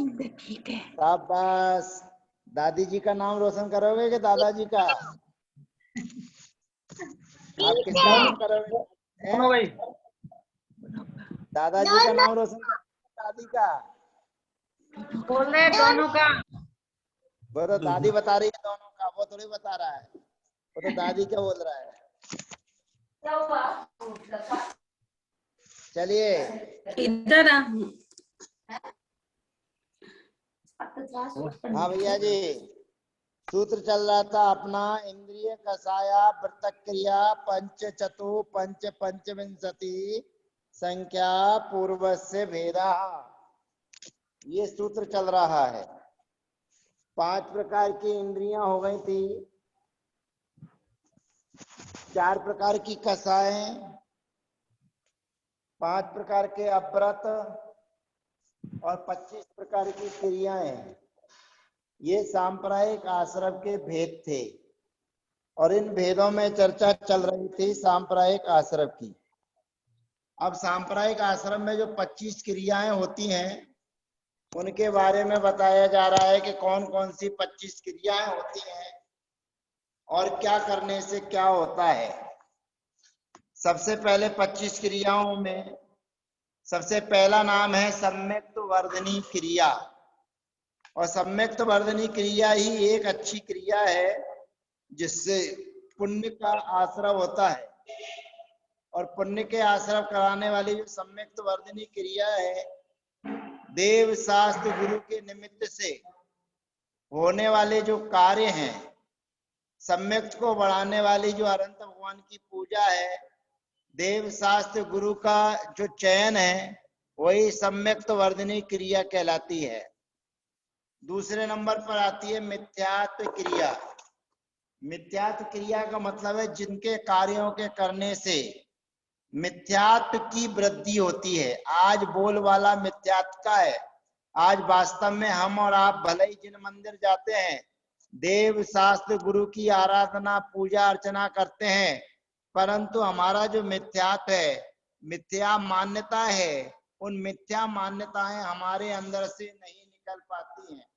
ठीक है। शाबाश। दादी जी का नाम रोशन करोगे कि दादाजी का? आप किसका नाम करोगे? दोनों भाई। दादाजी का नाम रोशन करोगे दादी का? बोल रहे दोनों का। वो तो दादी बता रही है दोनों का, वो थोड़ी बता रहा है। वो तो दादी क्या बोल रहा है। चलिए इधर आ। हाँ भैया जी, सूत्र चल रहा था अपना। इंद्रिय कषाया वृत्त क्रिया पंच चतु पंच पंचविंशति संख्या पूर्व से भेदा, ये सूत्र चल रहा है। 5 प्रकार की इंद्रियां हो गई थी, 4 प्रकार की कषाएं, 5 प्रकार के अव्रत और 25 प्रकार की क्रियाएं। ये सांप्रदायिक आश्रम के भेद थे और इन भेदों में चर्चा चल रही थी सांप्रदायिक आश्रम की। अब सांप्रदायिक आश्रम में जो 25 क्रियाएं होती हैं उनके बारे में बताया जा रहा है कि कौन कौन सी 25 क्रियाएं होती हैं और क्या करने से क्या होता है। सबसे पहले 25 क्रियाओं में सबसे पहला नाम है सम्यक्त वर्धनी क्रिया। और सम्यक्त वर्धनी क्रिया ही एक अच्छी क्रिया है जिससे पुण्य का आश्रय होता है। और पुण्य के आश्रय कराने वाली जो सम्यक्त वर्धनी क्रिया है, देव शास्त्र गुरु के निमित्त से होने वाले जो कार्य हैं, सम्यक्त को बढ़ाने वाली जो अनंत भगवान की पूजा है, देव शास्त्र गुरु का जो चयन है, वही सम्यक्त वर्धनी क्रिया कहलाती है। दूसरे नंबर पर आती है मिथ्यात्व क्रिया। मिथ्यात्व क्रिया का मतलब है जिनके कार्यों के करने से मिथ्यात्व की वृद्धि होती है। आज बोल वाला मिथ्यात्व का है। आज वास्तव में हम और आप भले ही जिन मंदिर जाते हैं, देव शास्त्र गुरु की आराधना पूजा अर्चना करते हैं, परंतु हमारा जो मिथ्यात्व है, मिथ्या मान्यता है, उन मिथ्या मान्यताएं हमारे अंदर से नहीं निकल पाती हैं।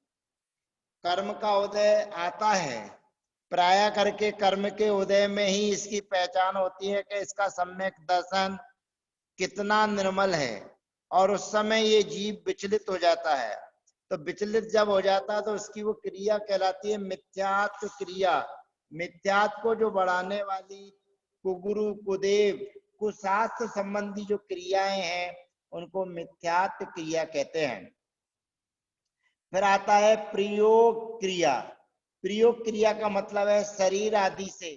कर्म का उदय आता है, प्राय करके कर्म के उदय में ही इसकी पहचान होती है कि इसका सम्यक दर्शन कितना निर्मल है। और उस समय ये जीव विचलित हो जाता है। तो विचलित जब हो जाता है तो उसकी वो क्रिया कहलाती है मिथ्यात्व क्रिया। मिथ्यात्व को जो बढ़ाने वाली कुगुरु कुदेव कुशास्त्र संबंधी जो क्रियाएं हैं उनको मिथ्यात्व क्रिया कहते हैं। फिर आता है प्रयोग क्रिया। प्रयोग क्रिया का मतलब है शरीर आदि से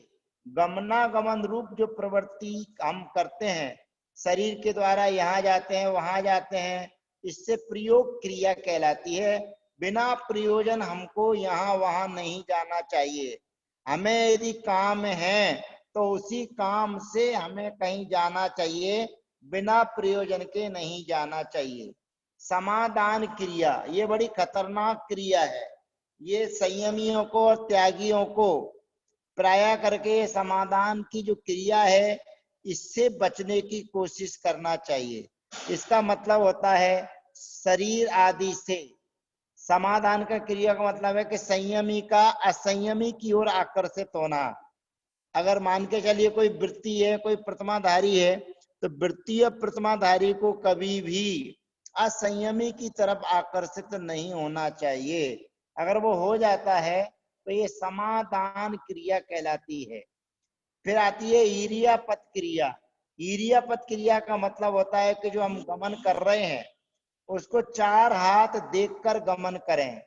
गमनागमन रूप जो प्रवृत्ति हम करते हैं, शरीर के द्वारा यहाँ जाते हैं वहां जाते हैं, इससे प्रयोग क्रिया कहलाती है। बिना प्रयोजन हमको यहाँ वहां नहीं जाना चाहिए। हमें यदि काम है तो उसी काम से हमें कहीं जाना चाहिए, बिना प्रयोजन के नहीं जाना चाहिए। समाधान क्रिया, ये बड़ी खतरनाक क्रिया है। ये संयमियों को और त्यागियों को प्राय करके समाधान की जो क्रिया है इससे बचने की कोशिश करना चाहिए। इसका मतलब होता है शरीर आदि से। समाधान का क्रिया का मतलब है कि संयमी का असंयमी की ओर आकर्षित होना। अगर मान के चलिए कोई वृत्ति है, कोई प्रतिमाधारी है, तो वृत्ति और प्रतिमाधारी को कभी भी असंयमी की तरफ आकर्षित नहीं होना चाहिए। अगर वो हो जाता है तो ये समाधान क्रिया कहलाती है। फिर आती है ईरियापत क्रिया। ईरियापत क्रिया का मतलब होता है कि जो हम गमन कर रहे हैं उसको 4 हाथ देखकर गमन करें।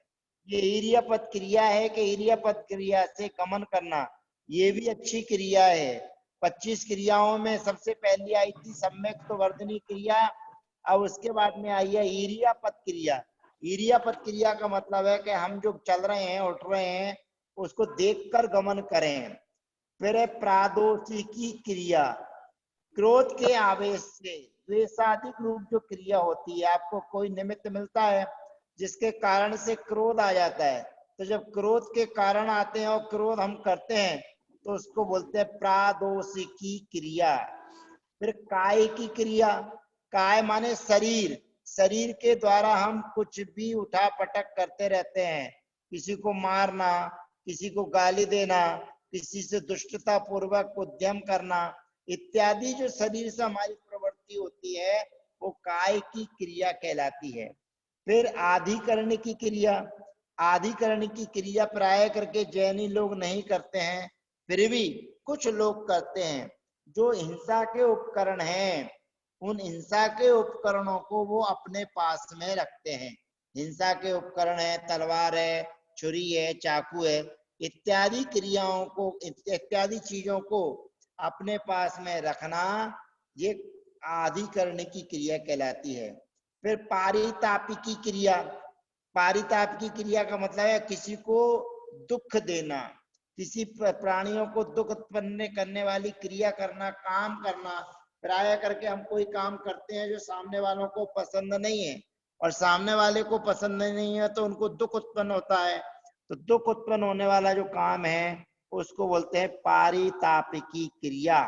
ये ईरियापत क्रिया है कि ईरियापत क्रिया से गमन करना, ये भी अच्छी क्रिया है। 25 क्रियाओं में सबसे पहली आई थी सम्यक्त वर्धनी क्रिया, अब उसके बाद में आई है ईरियापत क्रिया। ईरियापत क्रिया का मतलब है कि हम जो चल रहे हैं उठ रहे हैं उसको देखकर गमन करें। फिर है प्रादोषिकी क्रिया। क्रोध के आवेश से द्वेषाधिक रूप जो क्रिया होती है, आपको कोई निमित्त मिलता है जिसके कारण से क्रोध आ जाता है, तो जब क्रोध के कारण आते हैं और क्रोध हम करते हैं तो उसको बोलते हैं प्रादोषिकी क्रिया। फिर काय की क्रिया। काय माने शरीर, शरीर के द्वारा हम कुछ भी उठा पटक करते रहते हैं, किसी को मारना, किसी को गाली देना, किसी से दुष्टता पूर्वक उद्यम करना इत्यादि जो शरीर से हमारी प्रवृत्ति होती है वो काय की क्रिया कहलाती है। फिर आधिकरण की क्रिया, आधिकरण की क्रिया प्राय करके जैनी लोग नहीं करते हैं, फिर भी कुछ लोग करते हैं। जो हिंसा के उपकरण हैं उन हिंसा के उपकरणों को वो अपने पास में रखते हैं। हिंसा के उपकरण है, तलवार है, छुरी है, चाकू है, इत्यादि क्रियाओं को, इत्यादि चीजों को अपने पास में रखना ये आधिकरण की क्रिया कहलाती है। फिर पारितापिकी क्रिया, पारितापिकी क्रिया का मतलब है किसी को दुख देना, किसी प्राणियों को दुख उत्पन्न करने वाली क्रिया करना, काम करना। प्राय करके हम कोई काम करते हैं जो सामने वालों को पसंद नहीं है, और सामने वाले को पसंद नहीं है तो उनको दुख उत्पन्न होता है। तो दुख उत्पन्न होने वाला जो काम है उसको बोलते हैं पारितापिकी क्रिया।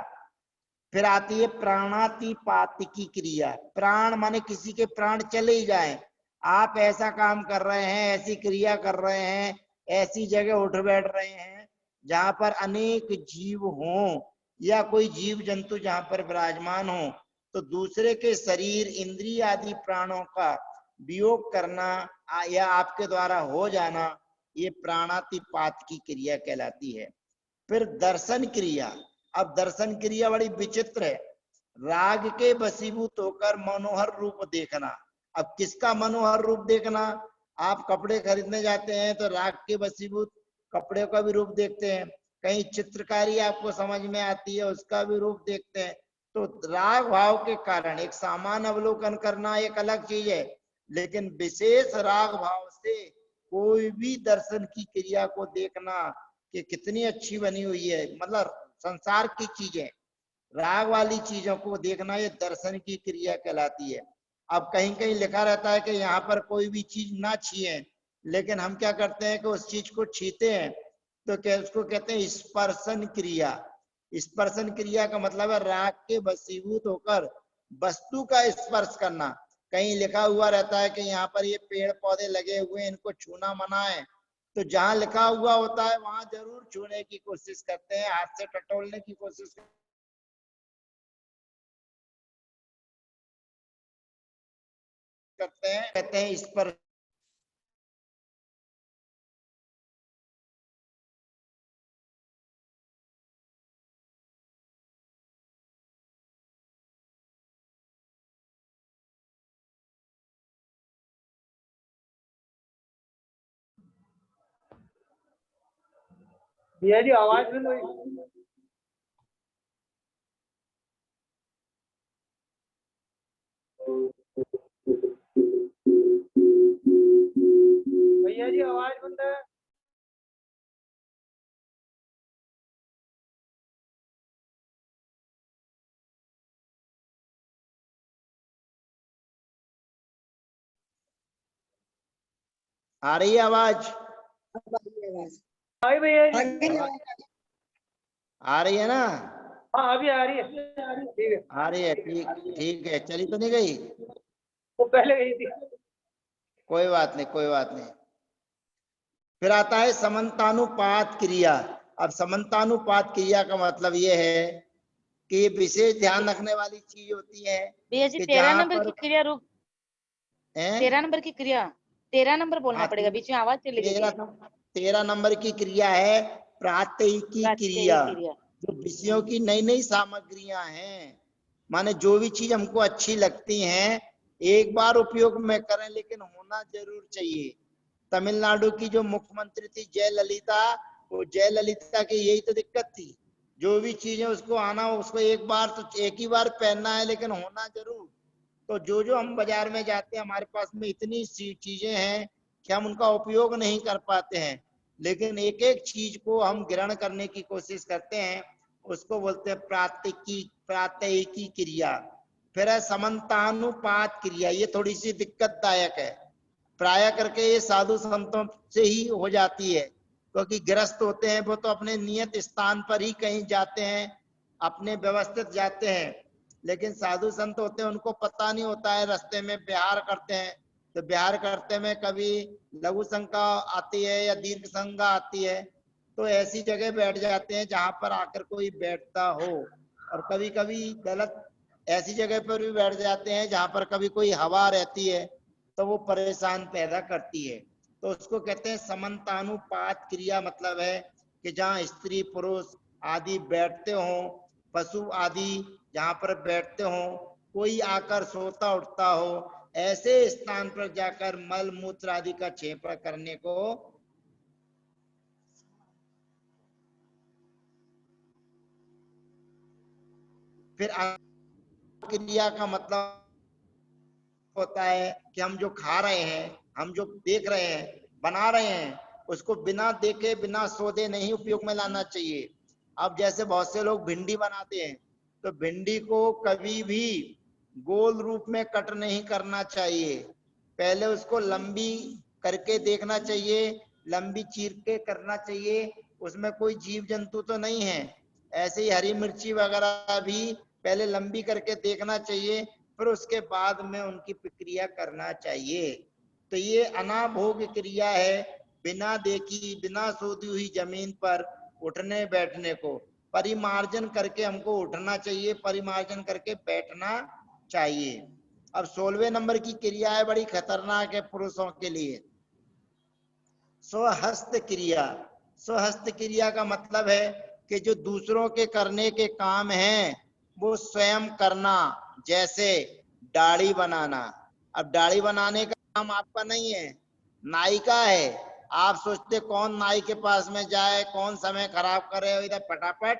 फिर आती है प्राणातिपातिकी क्रिया। प्राण माने किसी के प्राण चले ही जाए, आप ऐसा काम कर रहे हैं, ऐसी क्रिया कर रहे हैं, ऐसी जगह उठ बैठ रहे हैं जहां पर अनेक जीव हों या कोई जीव जंतु जहां पर विराजमान हो, तो दूसरे के शरीर, इंद्रिय आदि प्राणों का वियोग करना या आपके द्वारा हो जाना, ये प्राणातिपात की क्रिया कहलाती है। फिर दर्शन क्रिया। अब दर्शन क्रिया बड़ी विचित्र है। राग के वशीभूत होकर मनोहर रूप देखना। अब किसका मनोहर रूप देखना? आप कपड़े खरीदने जाते हैं तो राग के वशीभूत कपड़े का भी रूप देखते हैं, कहीं चित्रकारी आपको समझ में आती है उसका भी रूप देखते हैं। तो राग भाव के कारण एक सामान्य अवलोकन करना एक अलग चीज है, लेकिन विशेष राग भाव से कोई भी दर्शन की क्रिया को देखना कि कितनी अच्छी बनी हुई है, मतलब संसार की चीजें, राग वाली चीजों को देखना, ये दर्शन की क्रिया कहलाती है। अब कहीं कहीं लिखा रहता है कि यहाँ पर कोई भी चीज ना छीए, लेकिन हम क्या करते हैं कि उस चीज को छीते हैं, तो क्या उसको कहते हैं स्पर्शन क्रिया। स्पर्शन क्रिया का मतलब है राग के वशीभूत होकर वस्तु का स्पर्श करना। कहीं लिखा हुआ रहता है कि यहाँ पर ये पेड़ पौधे लगे हुए हैं, इनको छूना मना है, तो जहां लिखा हुआ होता है वहां जरूर छूने की कोशिश करते हैं, हाथ से टटोलने की कोशिश करते हैं, कहते हैं इस पर। भैया जी आवाज बंद हुई। भैया जी आवाज बंद है। आ रही है आवाज? आई भैया जी आ रही है ना? हाँ अभी आ रही है, ठीक है। आ रही है, ठीक ठीक है, चली तो नहीं गई? वो पहले गई थी। कोई बात नहीं, कोई बात नहीं। फिर आता है समन्तानुपात क्रिया। अब समन्तानुपात क्रिया का मतलब ये है कि ये विशेष ध्यान रखने वाली चीज होती है भैया जी कि 13 जहां नंबर पर की क्रिया रूप, 13 नंबर की क्रिया, 13 नंबर बोलना पड़ेगा, बीच में आवाज चली गई। 13 नंबर की क्रिया है प्रात्ययिकी क्रिया। क्रिया जो विषयों की नई नई सामग्रियां हैं, माने जो भी चीज हमको अच्छी लगती हैं एक बार उपयोग में करें, लेकिन होना जरूर चाहिए। तमिलनाडु की जो मुख्यमंत्री थी जयललिता, वो जयललिता की यही तो दिक्कत थी, जो भी चीजें उसको आना हो उसको एक बार तो एक ही बार पहनना है, लेकिन होना जरूर। तो जो जो हम बाजार में जाते हैं हमारे पास में इतनी सी चीजें हैं कि हम उनका उपयोग नहीं कर पाते हैं, लेकिन एक एक चीज को हम ग्रहण करने की कोशिश करते हैं, उसको बोलते हैं प्रात्ययिकी क्रिया। फिर है समन्तानुपात क्रिया, ये थोड़ी सी दिक्कतदायक है, प्राय करके ये साधु संतों से ही हो जाती है, क्योंकि गृहस्थ होते हैं वो तो अपने नियत स्थान पर ही कहीं जाते हैं, अपने व्यवस्थित जाते हैं, लेकिन साधु संत होते हैं उनको पता नहीं होता है, रास्ते में विहार करते हैं, तो विहार करते में कभी लघु शंका आती है या दीर्घ शंका आती है, तो ऐसी जगह बैठ जाते हैं जहां पर आकर कोई बैठता हो। और कभी कभी गलत ऐसी जगह पर भी बैठ जाते हैं जहां पर कभी कोई हवा रहती है, तो वो परेशान पैदा करती है। तो उसको कहते हैं समन्तानुपात क्रिया। मतलब है कि जहाँ स्त्री पुरुष आदि बैठते हो, पशु आदि जहाँ पर बैठते हो, कोई आकर सोता उठता हो, ऐसे स्थान पर जाकर मल मूत्र आदि का क्षेपण करने को फिर क्रिया का मतलब होता है कि हम जो खा रहे हैं, हम जो देख रहे हैं, बना रहे हैं, उसको बिना देखे बिना सोचे नहीं उपयोग में लाना चाहिए। अब जैसे बहुत से लोग भिंडी बनाते हैं, तो भिंडी को कभी भी गोल रूप में कट नहीं करना चाहिए, पहले उसको लंबी करके देखना चाहिए, लंबी चीर के करना चाहिए, उसमें कोई जीव जंतु तो नहीं है। ऐसे ही हरी मिर्ची वगैरह भी पहले लंबी करके देखना चाहिए, फिर उसके बाद में उनकी प्रक्रिया करना चाहिए। तो ये अनाभोग क्रिया है, बिना देखी बिना सोधी हुई जमीन पर उठने बैठने को परिमार्जन करके हमको उठना चाहिए, परिमार्जन करके बैठना चाहिए। अब 16वें नंबर की क्रिया है, बड़ी खतरनाक है पुरुषों के लिए, स्वहस्त क्रिया। स्वहस्त क्रिया का मतलब है कि जो दूसरों के करने के काम हैं वो स्वयं करना। जैसे दाढ़ी बनाना, अब दाढ़ी बनाने का काम आपका नहीं है, नाई का है। आप सोचते कौन नाई के पास में जाए, कौन समय खराब करे, इधर फटाफट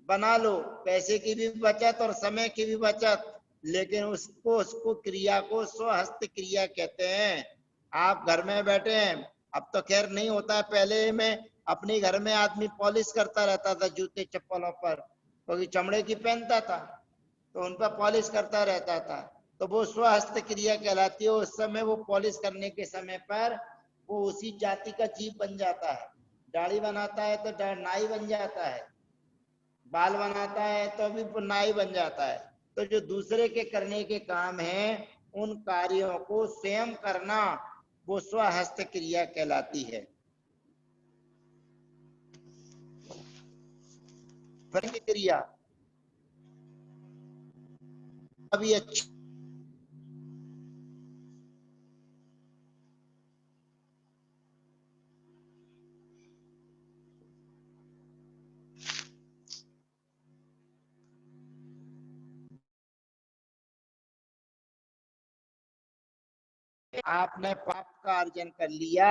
बना लो, पैसे की भी बचत और समय की भी बचत। लेकिन उसको क्रिया को स्वहस्त क्रिया कहते हैं। आप घर में बैठे हैं, अब तो खैर नहीं होता है, पहले में अपने घर में आदमी पॉलिश करता रहता था जूते चप्पलों पर, क्योंकि चमड़े की पहनता था तो उन पर पॉलिश करता रहता था, तो वो स्वहस्त क्रिया कहलाती है। उस समय वो पॉलिश करने के समय पर वो उसी जाति का जीव बन जाता है। दाढ़ी बनाता है तो नाई बन जाता है, बाल बनाता है तो भी नाई बन जाता है। तो जो दूसरे के करने के काम हैं, उन कार्यों को स्वयं करना वो स्वहस्त क्रिया कहलाती है। क्रिया अभी अच्छी आपने पाप का अर्जन कर लिया,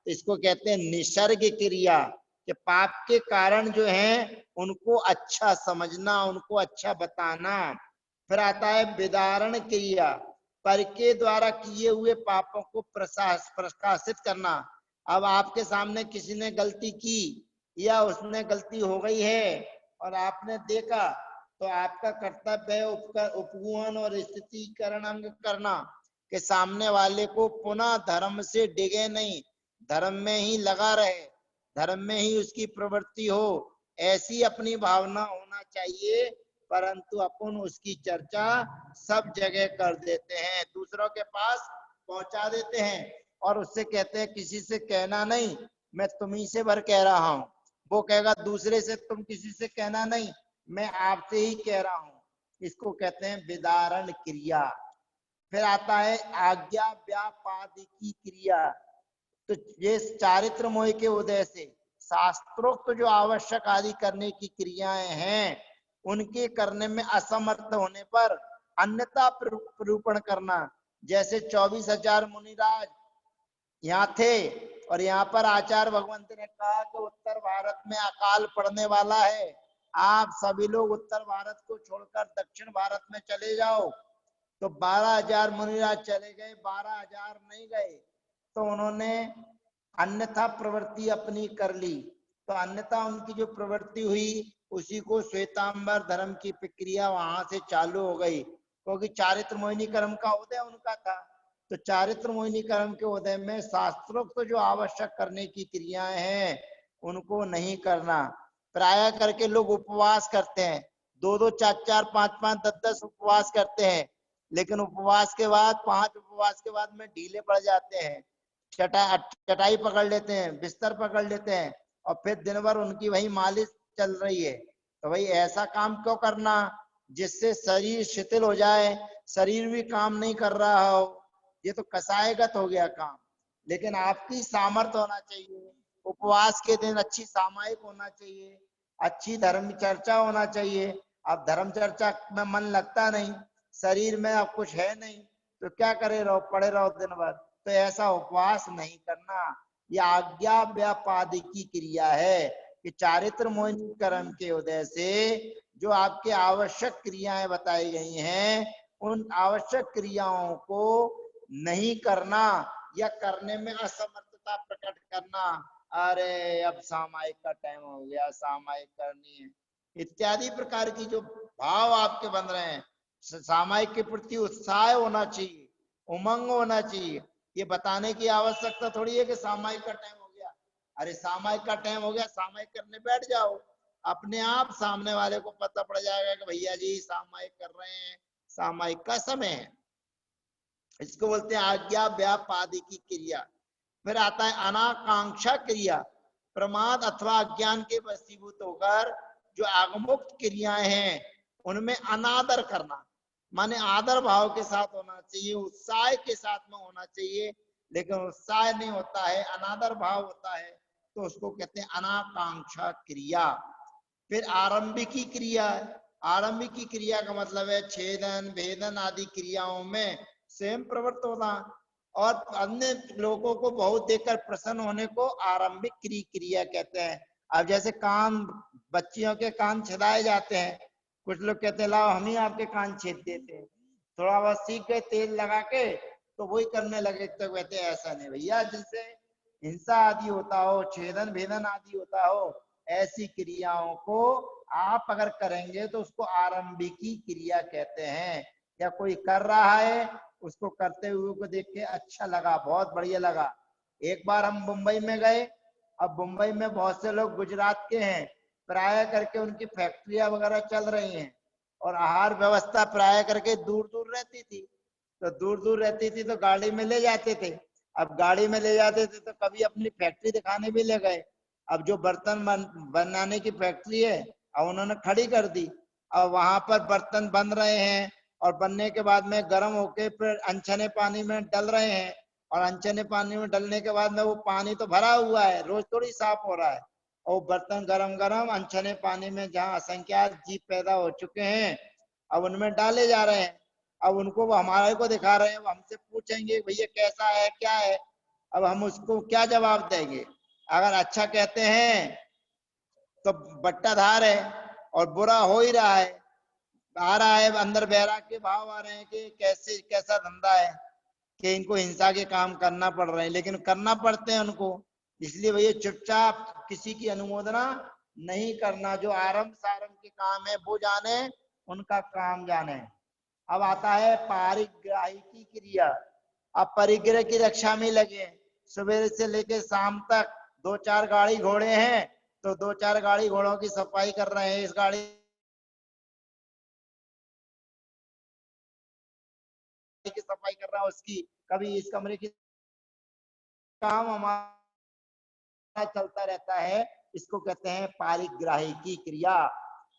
इसको कहते हैं निसर्ग क्रिया, कि पाप के कारण जो है उनको अच्छा समझना, उनको अच्छा बताना। फिर आता है विदारण क्रिया, पर के द्वारा किए हुए पापों को प्रकाशित करना। अब आपके सामने किसी ने गलती की या उसने गलती हो गई है और आपने देखा, तो आपका कर्तव्य है उपगुहन और स्थितीकरण करना, कि सामने वाले को पुनः धर्म से डिगे नहीं, धर्म में ही लगा रहे, धर्म में ही उसकी प्रवृत्ति हो, ऐसी अपनी भावना होना चाहिए। परंतु अपन उसकी चर्चा सब जगह कर देते हैं, दूसरों के पास पहुंचा देते हैं और उससे कहते हैं किसी से कहना नहीं, मैं तुम्ही से भर कह रहा हूं। वो कहेगा दूसरे से तुम किसी से कहना नहीं, मैं आपसे ही कह रहा हूं। इसको कहते हैं विदारण क्रिया। फिर आता है आज्ञा व्यापादिकी क्रिया, तो ये चारित्र मोह के उदय से शास्त्रोक्त जो आवश्यक आदि करने की क्रियाएं हैं, उनके करने में असमर्थ होने पर अन्यथा प्ररूपण करना। जैसे 24,000 मुनिराज यहाँ थे और यहाँ पर आचार्य भगवंत ने कहा कि उत्तर भारत में अकाल पड़ने वाला है, आप सभी लोग उत्तर भारत को छोड़कर दक्षिण भारत में चले जाओ। तो 12,000 मुनिराज चले गए, 12,000 नहीं गए, तो उन्होंने अन्यथा प्रवृत्ति अपनी कर ली। तो अन्यथा उनकी जो प्रवृत्ति हुई उसी को श्वेतांबर धर्म की प्रक्रिया वहां से चालू हो गई, क्योंकि चारित्र मोहिनी कर्म का उदय उनका था। तो चारित्र मोहिनी कर्म के उदय में शास्त्रोक्त तो जो आवश्यक करने की क्रियाएं हैं उनको नहीं करना। प्राय करके लोग उपवास करते हैं, 2-2 4-4 5-5 10-10 उपवास करते हैं, लेकिन उपवास के बाद 5 उपवास के बाद में ढीले पड़ जाते हैं, चटाई पकड़ लेते हैं, बिस्तर पकड़ लेते हैं और फिर दिन भर उनकी वही मालिश चल रही है। तो भाई ऐसा काम क्यों करना जिससे शरीर शिथिल हो जाए, शरीर भी काम नहीं कर रहा हो, ये तो कसायगत हो गया काम। लेकिन आपकी सामर्थ्य होना चाहिए, उपवास के दिन अच्छी सामायिक होना चाहिए, अच्छी धर्म चर्चा होना चाहिए। अब धर्म चर्चा में मन लगता नहीं, शरीर में अब कुछ है नहीं, तो क्या करे रहो, पड़े रहो दिन भर, तो ऐसा उपवास नहीं करना। यह आज्ञा व्यापादिकी क्रिया है कि चारित्र मोहिनी कर्म के उदय से जो आपके आवश्यक क्रियाएं बताई गई हैं, उन आवश्यक क्रियाओं को नहीं करना या करने में असमर्थता प्रकट करना, अरे अब सामायिक का टाइम हो गया, सामायिक करनी है, इत्यादि प्रकार की जो भाव आपके बन रहे हैं, सामायिक के प्रति उत्साह होना चाहिए, उमंग होना चाहिए। ये बताने की आवश्यकता थोड़ी है कि सामायिक का टाइम हो गया, अरे सामायिक का टाइम हो गया, सामायिक करने बैठ जाओ, अपने आप सामने वाले को पता पड़ जाएगा कि भैया जी सामायिक कर रहे हैं, सामायिक का समय है। इसको बोलते हैं आज्ञा व्यापादिकी क्रिया। फिर आता है अनाकांक्षा क्रिया, प्रमाद अथवा अज्ञान के वशीभूत होकर जो आगमुक्त क्रियाएं हैं उनमें अनादर करना, माने आदर भाव के साथ होना चाहिए, उत्साह के साथ में होना चाहिए, लेकिन उत्साह नहीं होता है, अनादर भाव होता है, तो उसको कहते हैं अनाकांक्षा क्रिया। फिर आरंभिकी क्रिया, आरंभिकी क्रिया का मतलब है छेदन भेदन आदि क्रियाओं में स्वयं प्रवृत्त होना और अन्य लोगों को बहुत देखकर प्रसन्न होने को आरंभिक क्रिया कहते हैं। अब जैसे कान, बच्चियों के कान छेदाए जाते हैं, कुछ लोग कहते हैं लाओ हम ही आपके कान छेद देते हैं, थोड़ा बहुत सीख गए तेल लगा के तो वही करने लगे, तो कहते हैं ऐसा नहीं भैया, जिससे हिंसा आदि होता हो, छेदन भेदन आदि होता हो, ऐसी क्रियाओं को आप अगर करेंगे तो उसको आरंभिकी क्रिया कहते हैं। या कोई कर रहा है, उसको करते हुए को देख के अच्छा लगा, बहुत बढ़िया लगा। एक बार हम मुंबई में गए, अब मुंबई में बहुत से लोग गुजरात के हैं, प्राय करके उनकी फैक्ट्रियां वगैरह चल रही हैं और आहार व्यवस्था प्राय करके दूर दूर रहती थी, तो दूर दूर रहती थी तो गाड़ी में ले जाते थे। अब गाड़ी में ले जाते थे तो कभी अपनी फैक्ट्री दिखाने भी ले गए, अब जो बर्तन बनाने की फैक्ट्री है अब उन्होंने खड़ी कर दी, अब वहां पर बर्तन बन रहे हैं और बनने के बाद में गर्म होके फिर अनछने पानी में डल रहे हैं, और अनछने पानी में डलने के बाद में वो पानी तो भरा हुआ है, रोज थोड़ी साफ हो रहा है, और बर्तन गरम गरम अनछने पानी में जहाँ असंख्यात जीव पैदा हो चुके हैं अब उनमें डाले जा रहे हैं। अब उनको वो हमारे को दिखा रहे हैं, वो हमसे पूछेंगे भैया कैसा है क्या है, अब हम उसको क्या जवाब देंगे? अगर अच्छा कहते हैं तो बट्टाधार है और बुरा हो ही रहा है, आ रहा है अंदर बैराग के भाव आ रहे हैं कि कैसे कैसा धंधा है कि इनको हिंसा के काम करना पड़ रहे हैं, लेकिन करना पड़ते हैं उनको, इसलिए भैया चुपचाप किसी की अनुमोदना नहीं करना, जो आरंभ सारंभ के काम है वो जाने, उनका काम जाने। अब आता है पारिग्राहिकी क्रिया। अब परिग्रह की रक्षा में लगे, सुबह से लेकर शाम तक 2-4 गाड़ी घोड़े हैं तो 2-4 गाड़ी घोड़ों की सफाई कर रहे हैं, इस गाड़ी की सफाई कर रहा है उसकी, कभी इस कमरे की, काम हमारा चलता रहता है, इसको कहते हैं पारिग्राहिकी क्रिया।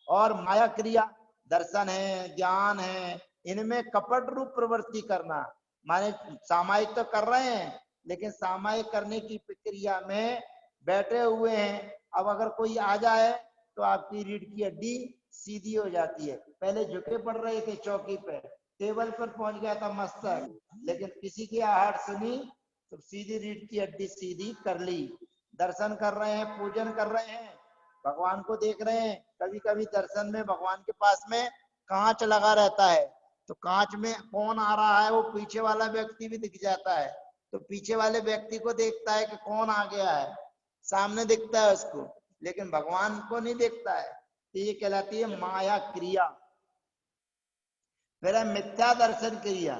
और माया क्रिया, दर्शन है, ज्ञान है, इनमें कपट रूप प्रवृत्ति करना, माने सामायिक तो कर रहे हैं लेकिन सामायिक करने की प्रक्रिया में बैठे हुए हैं, अब अगर कोई आ जाए तो आपकी रीढ़ की हड्डी सीधी हो जाती है, पहले झुके पड़ रहे थे चौकी पे, टेबल पर पहुंच गया था मस्तक, लेकिन किसी की आहट सुनी तो सीधी रीढ़ की हड्डी सीधी कर ली। दर्शन कर रहे हैं, पूजन कर रहे हैं, भगवान को देख रहे हैं, कभी कभी दर्शन में भगवान के पास में कांच लगा रहता है, तो कांच में कौन आ रहा है वो पीछे वाला व्यक्ति भी दिख जाता है, तो पीछे वाले व्यक्ति को देखता है कि कौन आ गया है, सामने दिखता है उसको, लेकिन भगवान को नहीं देखता है, तो ये कहलाती है माया क्रिया। फिर मिथ्या दर्शन क्रिया,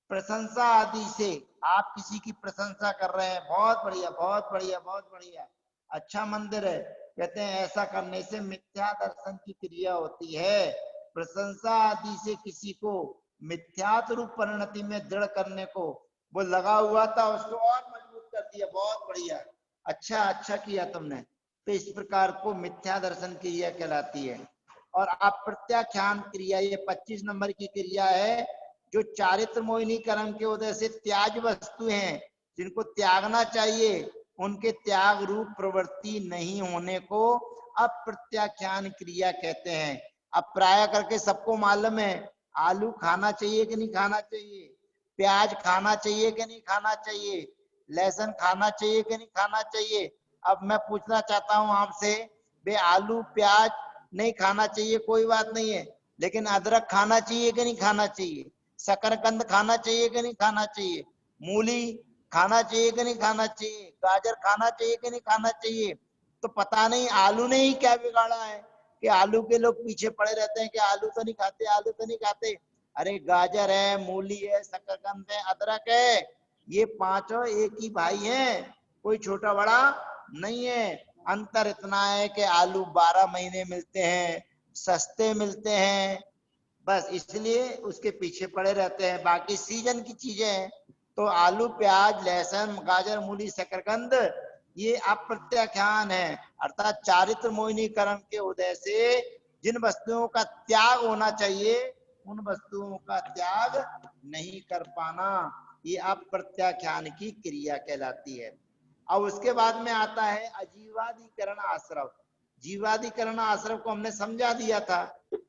प्रशंसा आदि से आप किसी की प्रशंसा कर रहे हैं, बहुत बढ़िया बहुत बढ़िया बहुत बढ़िया, अच्छा मंदिर है, कहते हैं ऐसा करने से मिथ्या दर्शन की क्रिया होती है, प्रशंसा आदि से किसी को मिथ्यात्व रूप परिणति में दृढ़ करने को वो लगा हुआ था, उसको और मजबूत कर दिया। बहुत बढ़िया, अच्छा अच्छा किया तुमने। तो इस प्रकार को मिथ्या दर्शन क्रिया कहलाती है। और अप्रत्याख्यान क्रिया, ये 25 नंबर की क्रिया है, जो चारित्र मोहिनी कर्म के उदय से त्याज वस्तु हैं, जिनको त्यागना चाहिए, उनके त्याग रूप प्रवृत्ति नहीं होने को अप्रत्याख्यान क्रिया कहते हैं। अब प्राय करके सबको मालूम है, आलू खाना चाहिए कि नहीं खाना चाहिए, प्याज खाना चाहिए कि नहीं खाना चाहिए, लहसुन खाना चाहिए कि नहीं खाना चाहिए। अब मैं पूछना चाहता हूं आपसे, बे आलू प्याज नहीं खाना चाहिए कोई बात नहीं है, लेकिन अदरक खाना चाहिए कि नहीं खाना चाहिए, शकरकंद खाना चाहिए कि नहीं खाना चाहिए, मूली खाना चाहिए कि नहीं खाना चाहिए, गाजर खाना चाहिए कि नहीं खाना चाहिए। तो पता नहीं आलू ने ही क्या बिगाड़ा है कि आलू के लोग पीछे पड़े रहते हैं कि आलू तो नहीं खाते, आलू तो नहीं खाते। अरे गाजर है, मूली है, शकरकंद है, अदरक है, ये पांचों एक ही भाई हैं, कोई छोटा बड़ा नहीं है। अंतर इतना है कि आलू 12 महीने मिलते हैं, सस्ते मिलते हैं, बस इसलिए उसके पीछे पड़े रहते हैं। बाकी सीजन की चीजें हैं। तो आलू प्याज लहसुन गाजर मूली शकरकंद ये अप्रत्याख्यान है, अर्थात चारित्र मोहिनी कर्म के उदय से जिन वस्तुओं का त्याग होना चाहिए, उन वस्तुओं का त्याग नहीं कर पाना, ये अप्रत्याख्यान की क्रिया कहलाती है। अब उसके बाद में आता है अजीवादिकरण आश्रव। जीवादिकरण आश्रव को हमने समझा दिया था।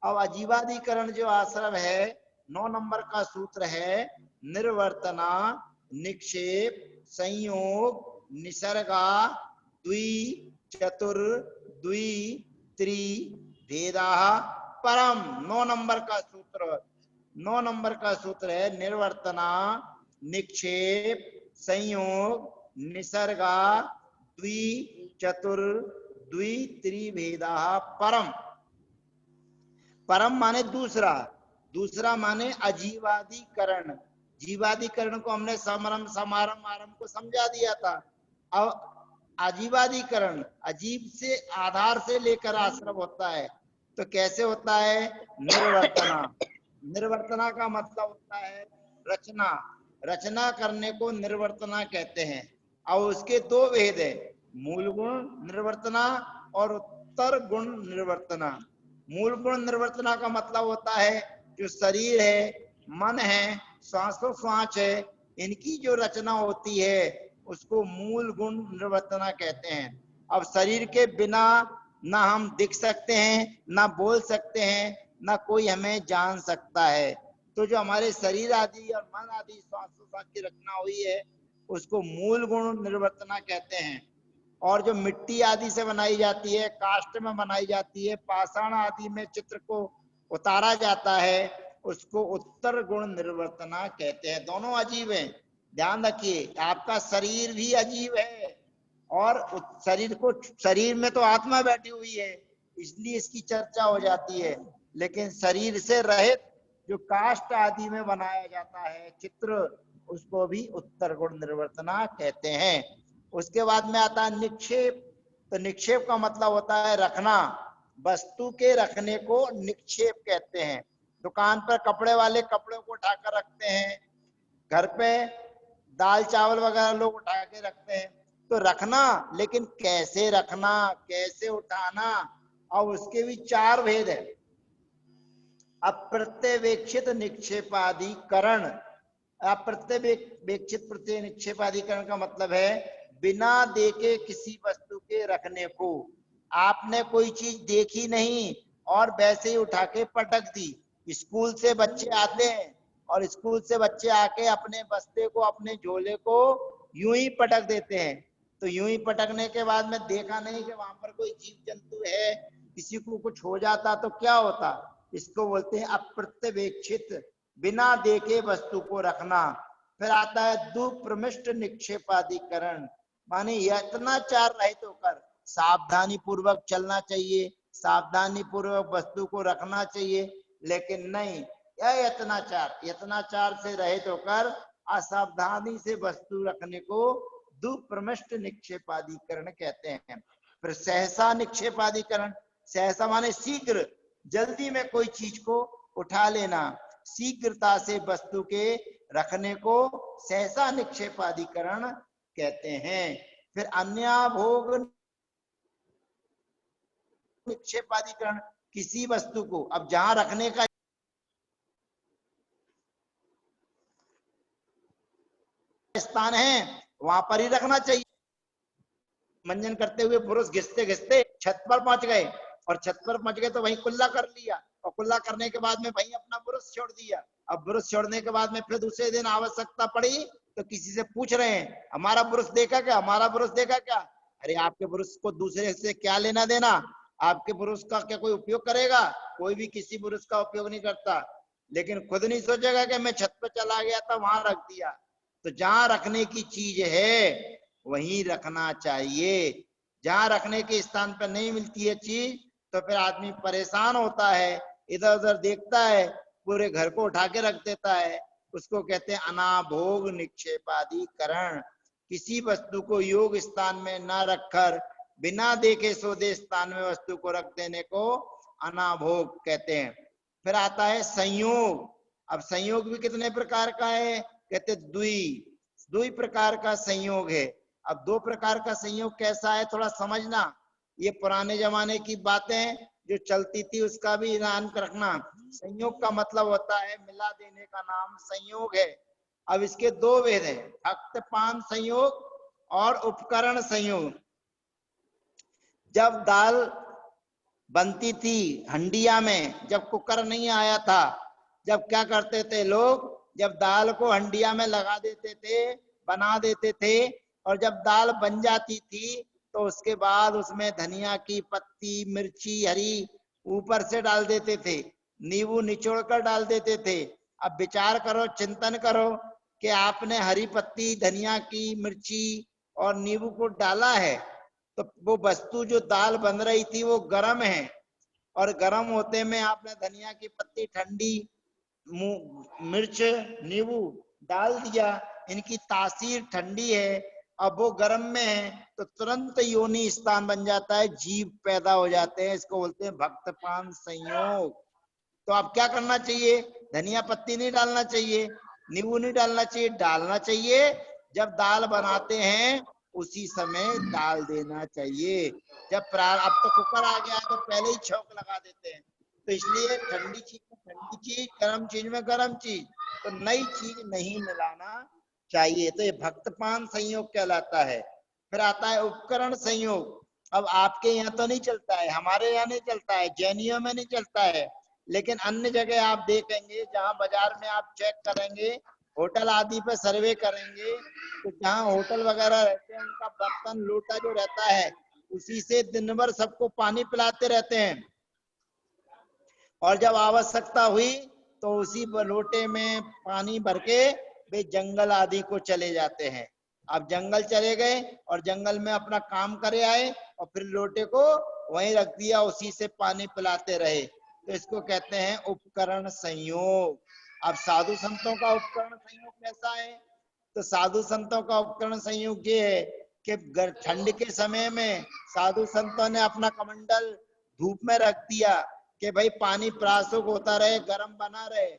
अब अजीवादिकरण जो आश्रव है, 9 नंबर का सूत्र है, निर्वर्तना निक्षेप संयोग निसर्गा द्वि चतुर द्वि त्रि भेदा परम। 9 नंबर का सूत्र, 9 नंबर का सूत्र है, निर्वर्तना निक्षेप संयोग निसर्गा द्वि चतुर द्वि त्रिभेदा परम। परम माने दूसरा, दूसरा माने अजीवादिकरण। जीवादिकरण को हमने समारंभ समारंभ आरंभ को समझा दिया था। अब अजीवादिकरण, अजीब से आधार से लेकर आश्रम होता है। तो कैसे होता है? निर्वर्तना, निर्वर्तना का मतलब होता है रचना, रचना करने को निर्वर्तना कहते हैं। और उसके दो भेद है, मूल गुण निर्वर्तना और उत्तर गुण निर्वर्तना। मूल गुण निर्वर्तना का मतलब होता है जो शरीर है, मन है, श्वासोश्वास है, इनकी जो रचना होती है उसको मूल गुण निर्वर्तना कहते हैं। अब शरीर के बिना ना हम दिख सकते हैं, ना बोल सकते हैं, ना कोई हमें जान सकता है। तो जो हमारे शरीर आदि और मन आदि श्वासोश्वास की रचना हुई है उसको मूल गुण निर्वर्तना कहते हैं। और जो मिट्टी आदि से बनाई जाती है, काष्ठ में बनाई जाती है, पाषाण आदि में चित्र को उतारा जाता है, उसको उत्तर गुण निर्वर्तना कहते हैं। दोनों अजीब हैं, ध्यान रखिए। आपका शरीर भी अजीब है और शरीर को, शरीर में तो आत्मा बैठी हुई है इसलिए इसकी चर्चा हो जाती है, लेकिन शरीर से रहित जो काष्ठ आदि में बनाया जाता है चित्र, उसको भी उत्तर गुण निर्वर्तना कहते हैं। उसके बाद में आता है निक्षेप। तो निक्षेप का मतलब होता है रखना, वस्तु के रखने को निक्षेप कहते हैं। दुकान पर कपड़े वाले कपड़ों को उठाकर रखते हैं, घर पे दाल चावल वगैरह लोग उठा के रखते हैं। तो रखना, लेकिन कैसे रखना, कैसे उठाना, और उसके भी चार भेद है। अप्रत्यवेक्षित निक्षेपाधिकरण, अप्रत्यवेक्षित प्रत्यय निक्षेपाधिकरण का मतलब है बिना देखे किसी वस्तु के रखने को। आपने कोई चीज देखी नहीं और वैसे ही उठा के पटक दी। स्कूल से बच्चे आते हैं और स्कूल से बच्चे आके अपने बस्ते को, अपने झोले को यूं ही पटक देते हैं। तो यूं ही पटकने के बाद में देखा नहीं कि वहां पर कोई जीव जंतु है, किसी को कुछ हो जाता तो क्या होता। इसको बोलते हैं अप्रत्यवेक्षित, बिना देखे वस्तु को रखना। फिर आता है दुप्रमिष्ट निक्षेपाधिकरण, माने यत्नाचार रहित होकर सावधानी पूर्वक चलना चाहिए, सावधानी पूर्वक वस्तु को रखना चाहिए, लेकिन नहीं, यह यत्नाचार, यत्नाचार से रहित होकर असावधानी से वस्तु रखने को दुप्रमिष्ट निक्षेपाधिकरण कहते हैं। फिर सहसा निक्षेपाधिकरण, सहसा माने शीघ्र, जल्दी में कोई चीज को उठा लेना, शीघ्रता से वस्तु के रखने को सहसा निक्षेपाधिकरण कहते हैं। फिर अन्याभोग निक्षेपाधिकरण, किसी वस्तु को अब जहां रखने का स्थान है वहां पर ही रखना चाहिए। मंजन करते हुए पुरुष घिसते घिसते छत पर पहुंच गए, और छत पर पहुंच गए तो वहीं कुल्ला कर लिया, और कुल्ला करने के बाद में वहीं अपना पुरुष छोड़ दिया। अब पुरुष छोड़ने के बाद में फिर दूसरे दिन आवश्यकता पड़ी तो किसी से पूछ रहे हैं हमारा पुरुष देखा क्या, हमारा पुरुष देखा क्या। अरे आपके पुरुष को दूसरे से क्या लेना देना, आपके पुरुष का क्या कोई उपयोग करेगा, कोई भी किसी पुरुष का उपयोग नहीं करता। लेकिन खुद नहीं सोचेगा कि मैं छत पर चला गया था वहां रख दिया। तो जहां रखने की चीज है वहीं रखना चाहिए। जहां रखने के स्थान पर नहीं मिलती है चीज तो फिर आदमी परेशान होता है, इधर उधर देखता है, पूरे घर को उठा के रख देता है। उसको कहते हैं अनाभोग निक्षेपाधिकरण। किसी वस्तु को योग स्थान में न रखकर बिना देखे सोदे स्थान में वस्तु को रख देने को अनाभोग कहते हैं। फिर आता है संयोग। अब संयोग भी कितने प्रकार का है, कहते द्वि प्रकार का संयोग है। अब दो प्रकार का संयोग कैसा है थोड़ा समझना, ये पुराने जमाने की बातें जो चलती थी उसका भी ध्यान रखना। संयोग का मतलब होता है मिला देने का नाम संयोग है। अब इसके दो भेद हैं, भक्तपान संयोग और उपकरण संयोग। जब दाल बनती थी हंडिया में, जब कुकर नहीं आया था, जब क्या करते थे लोग, जब दाल को हंडिया में लगा देते थे, बना देते थे, और जब दाल बन जाती थी तो उसके बाद उसमें धनिया की पत्ती, मिर्ची हरी ऊपर से डाल देते थे, नींबू निचोड़ कर डाल देते थे। अब विचार करो, चिंतन करो कि आपने हरी पत्ती, धनिया की, मिर्ची और नींबू को डाला है, तो वो वस्तु जो दाल बन रही थी वो गर्म है, और गर्म होते में आपने धनिया की पत्ती, ठंडी मिर्च, नींबू डाल दिया, इनकी तासीर ठंडी है, अब वो गर्म में है तो तुरंत योनि स्थान बन जाता है, जीव पैदा हो जाते हैं, इसको बोलते हैं भक्तपान संयोग। तो अब क्या करना चाहिए, धनिया पत्ती नहीं डालना चाहिए, नींबू नहीं डालना चाहिए, डालना चाहिए जब दाल बनाते हैं उसी समय डाल देना चाहिए। जब अब तो कुकर आ गया तो पहले ही छौंक लगा देते हैं, तो इसलिए ठंडी चीज में ठंडी चीज, गर्म चीज में गर्म चीज, तो नई चीज नहीं मिलाना चाहिए। तो ये भक्तपान संयोग कहलाता है। फिर आता है उपकरण संयोग। अब आपके यहाँ तो नहीं चलता है, हमारे यहाँ नहीं चलता है, जैनियों में नहीं चलता है, लेकिन अन्य जगह आप देखेंगे, जहां बाजार में आप चेक करेंगे, होटल आदि पे सर्वे करेंगे, तो जहाँ होटल वगैरह रहते हैं उनका बर्तन लोटा जो रहता है उसी से दिन भर सबको पानी पिलाते रहते हैं, और जब आवश्यकता हुई तो उसी लोटे में पानी भर के वे जंगल आदि को चले जाते हैं। अब जंगल चले गए और जंगल में अपना काम करे आए और फिर लोटे को वहीं रख दिया, उसी से पानी पिलाते रहे, तो इसको कहते हैं उपकरण संयोग। अब साधु संतों का उपकरण संयोग कैसा है, तो साधु संतों का उपकरण संयोग ये है कि ठंड के समय में साधु संतों ने अपना कमंडल धूप में रख दिया कि भाई पानी प्रासुक होता रहे, गर्म बना रहे।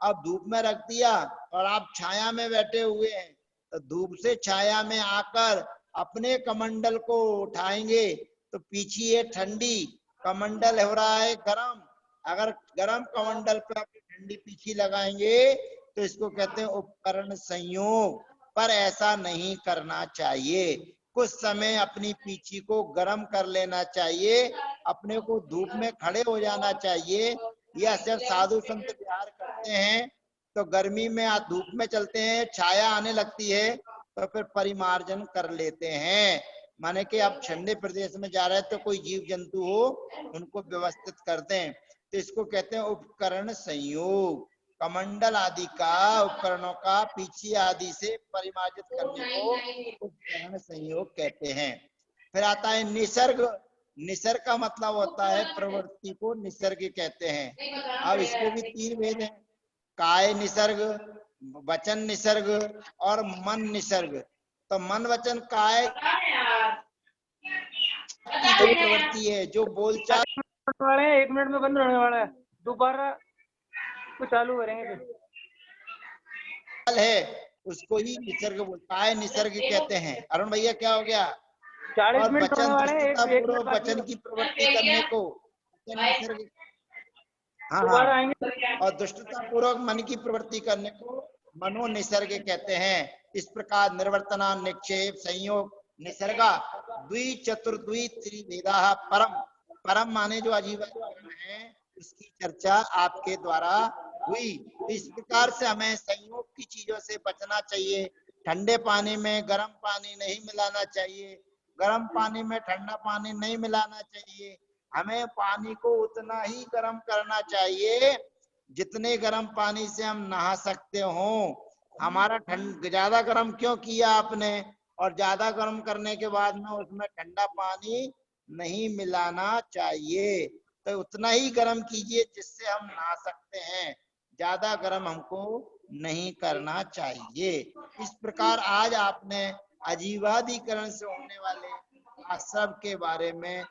अब धूप में रख दिया और आप छाया में बैठे हुए हैं, तो धूप से छाया में आकर अपने कमंडल को उठाएंगे तो पीछे ये ठंडी, कमंडल हो रहा है गर्म, अगर गर्म कमंडल पे अपनी ठंडी पीछी लगाएंगे तो इसको कहते हैं उपकरण संयोग। पर ऐसा नहीं करना चाहिए, कुछ समय अपनी पीछी को गर्म कर लेना चाहिए, अपने को धूप में खड़े हो जाना चाहिए। या जब साधु संत विहार करते हैं तो गर्मी में धूप में चलते हैं, छाया आने लगती है तो फिर परिमार्जन कर लेते हैं, माने कि आप ठंडे प्रदेश में जा रहे हैं तो कोई जीव जंतु हो उनको व्यवस्थित कर दें, तो इसको कहते हैं उपकरण संयोग। कमंडल आदि का, उपकरणों का पीछे आदि से परिमार्जित करने को उपकरण संयोग कहते हैं। फिर आता है निसर्ग। निसर्ग का मतलब होता है प्रवृत्ति को निसर्ग कहते हैं। अब इसके भी तीन भेद हैं, काय निसर्ग, वचन निसर्ग और मन निसर्ग। तो मन वचन काय की जो प्रवृत्ति है, जो बोलचाल वाले हैं, 1 मिनट में बंद होने वाला है। दोबारा को चालू करेंगे फिर। है उसको ही निसर्ग बोलता है, निसर्ग कहते हैं। अरुण भैया क्या हो गया? 40 और मिनट होने वचन वाले हैं, दृष्टता 1 मिनट पूर्वक बाकी वचन है। की प्रवृत्ति करने को वचन निसर्ग, हाँ दोबारा हाँ, आएंगे। और दुष्टता पूर्वक मन की प्रवृत्ति करने को मनो निसर्ग कहते हैं। इस प्रकार निर्वर्तना, निक्षेप, संयोग, निसर्गा द्वि चतुर्द्वि त्रिभेदा परम, परम माने जो आजीवन है उसकी चर्चा आपके द्वारा हुई। तो इस प्रकार से हमें संयोग की चीजों से बचना चाहिए। ठंडे पानी में गर्म पानी नहीं मिलाना चाहिए, गर्म पानी में ठंडा पानी नहीं मिलाना चाहिए। हमें पानी को उतना ही गर्म करना चाहिए जितने गर्म पानी से हम नहा सकते हो। हमारा ज्यादा गर्म क्यों किया आपने, और ज्यादा गर्म करने के बाद में उसमें ठंडा पानी नहीं मिलाना चाहिए। तो उतना ही गर्म कीजिए जिससे हम नहा सकते हैं, ज्यादा गर्म हमको नहीं करना चाहिए। इस प्रकार आज आपने अजीवादीकरण से होने वाले आश्रम के बारे में